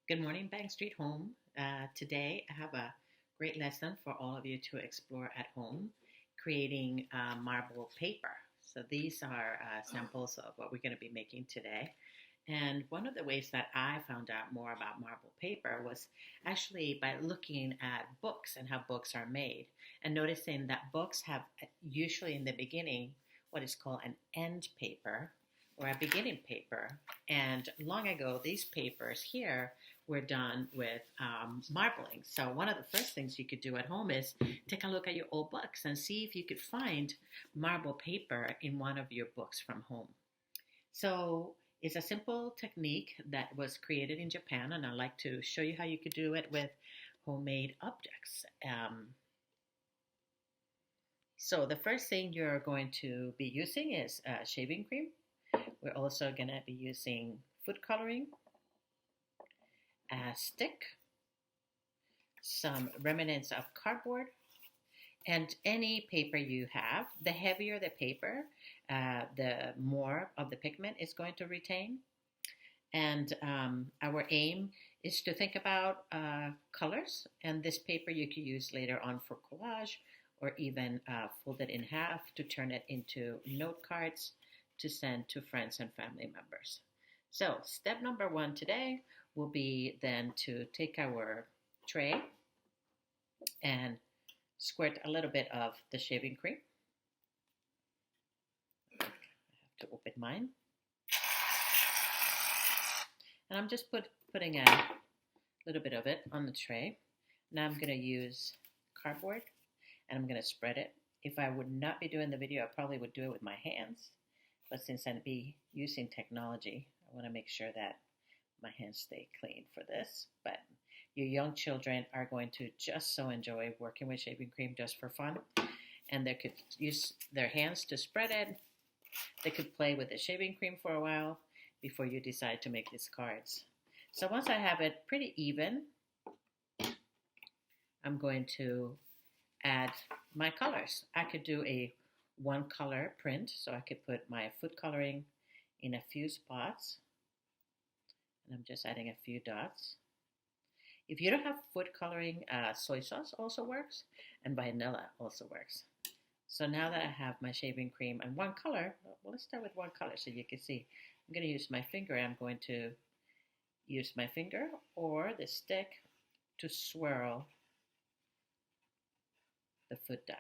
Good morning, Bank Street Home. Today I have a great lesson for all of you to explore at home, creating marble paper. So these are samples of what we're going to be making today. And one of the ways that I found out more about marble paper was actually by looking at books and how books are made, and noticing that books have usually in the beginning what is called an end paper or a beginning paper. And long ago, these papers here were done with marbling. So one of the first things you could do at home is take a look at your old books and see if you could find marble paper in one of your books from home. So it's a simple technique that was created in Japan, and I'd like to show you how you could do it with homemade objects. So the first thing you're going to be using is shaving cream. We're also going to be using food coloring, a stick, some remnants of cardboard, and any paper you have. The heavier the paper, the more of the pigment is going to retain. And our aim is to think about colors, and this paper you could use later on for collage or even fold it in half to turn it into note cards to send to friends and family members. So step number one today will be then to take our tray and squirt a little bit of the shaving cream. I have to open mine. And I'm just putting a little bit of it on the tray. Now I'm going to use cardboard and I'm going to spread it. If I would not be doing the video, I probably would do it with my hands. But since I'd be using technology, I want to make sure that my hands stay clean for this. But your young children are going to just so enjoy working with shaving cream just for fun. And they could use their hands to spread it. They could play with the shaving cream for a while before you decide to make these cards. So once I have it pretty even, I'm going to add my colors. I could do a one color print, so I could put my food coloring in a few spots, and I'm just adding a few dots. If you don't have food coloring, soy sauce also works, and vanilla also works. So now that I have my shaving cream and one color, well, let's start with one color so you can see. I'm going to use my finger. I'm going to use my finger or the stick to swirl the food dye.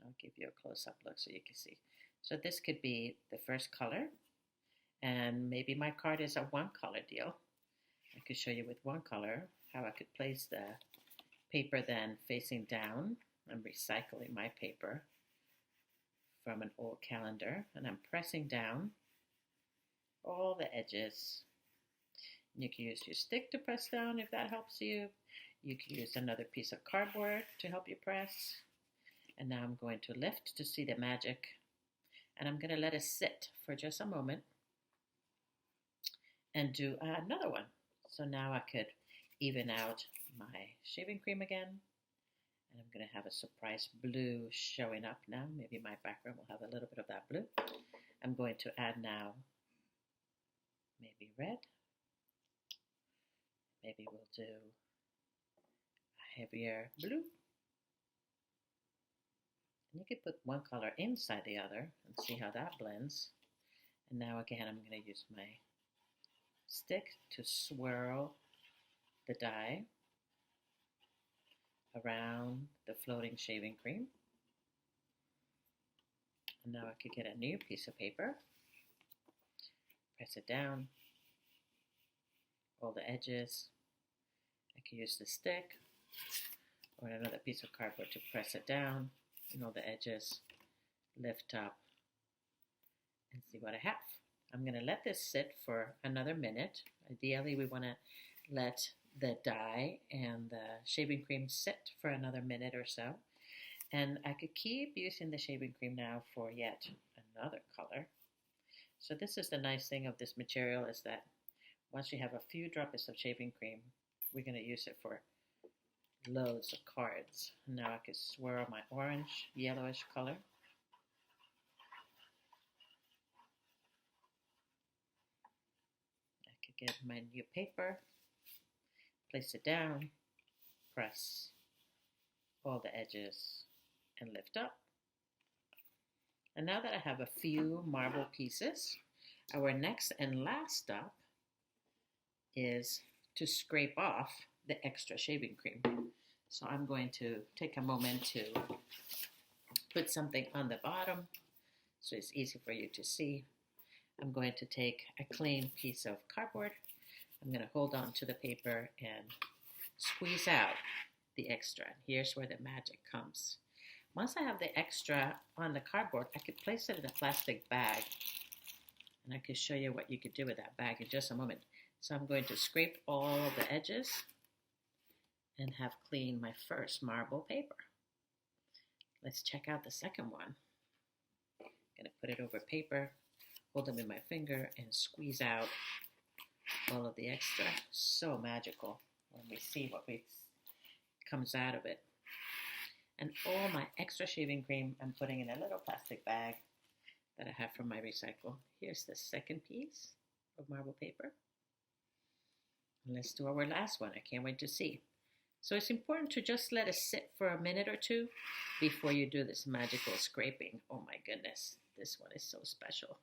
I'll give you a close-up look so you can see. So this could be the first color, and maybe my card is a one-color deal. I could show you with one color how I could place the paper then facing down. I'm recycling my paper from an old calendar, and I'm pressing down all the edges. You can use your stick to press down if that helps you. You can use another piece of cardboard to help you press. And now I'm going to lift to see the magic. And I'm going to let it sit for just a moment and do another one. So now I could even out my shaving cream again. And I'm going to have a surprise blue showing up now. Maybe my background will have a little bit of that blue. I'm going to add now maybe red. Maybe we'll do a heavier blue. And you can put one color inside the other and see how that blends. And now again, I'm going to use my stick to swirl the dye around the floating shaving cream. And now I could get a new piece of paper, press it down, all the edges. I could use the stick or another piece of cardboard to press it down. And all the edges, lift up, and see what I have. I'm going to let this sit for another minute. Ideally, we want to let the dye and the shaving cream sit for another minute or so. And I could keep using the shaving cream now for yet another color. So this is the nice thing of this material is that once you have a few droplets of shaving cream, we're going to use it for loads of cards. Now I could swirl my orange, yellowish color. I could get my new paper Place it down, press all the edges, and lift up. And now that I have a few marble pieces, our next and last step is to scrape off the extra shaving cream. So I'm going to take a moment to put something on the bottom so it's easy for you to see. I'm going to take a clean piece of cardboard. I'm going to hold on to the paper and squeeze out the extra. Here's where the magic comes. Once I have the extra on the cardboard, I could place it in a plastic bag. And I can show you what you could do with that bag in just a moment. So I'm going to scrape all of the edges and have cleaned my first marble paper. Let's check out the second one. I'm going to put it over paper, hold them in my finger, and squeeze out all of the extra. So magical when we see what comes out of it. And all my extra shaving cream I'm putting in a little plastic bag that I have from my recycle. Here's the second piece of marble paper. And let's do our last one. I can't wait to see. So it's important to just let it sit for a minute or two before you do this magical scraping. Oh my goodness, this one is so special.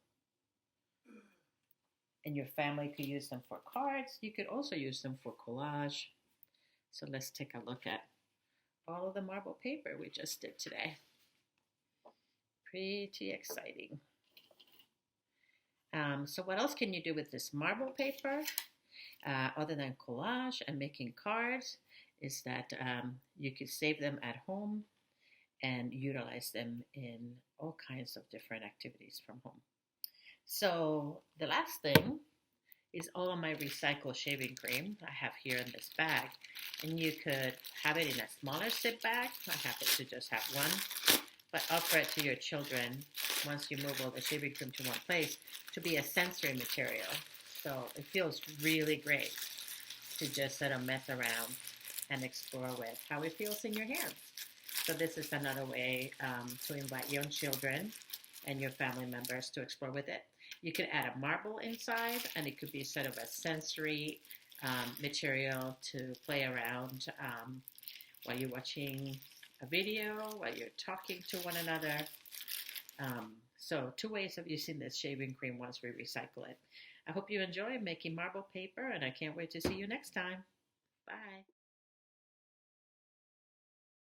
And your family could use them for cards. You could also use them for collage. So let's take a look at all of the marble paper we just did today. Pretty exciting. So what else can you do with this marble paper other than collage and making cards is that you could save them at home and utilize them in all kinds of different activities from home. So the last thing is all of my recycled shaving cream I have here in this bag. And you could have it in a smaller zip bag. I happen to just have one. But offer it to your children once you move all the shaving cream to one place to be a sensory material. So it feels really great to just sort of mess around and explore with how it feels in your hands. So this is another way to invite young children and your family members to explore with it. You could add a marble inside, and it could be sort of a sensory material to play around while you're watching a video, while you're talking to one another. So 2 ways of using this shaving cream once we recycle it. I hope you enjoy making marble paper, and I can't wait to see you next time. Bye.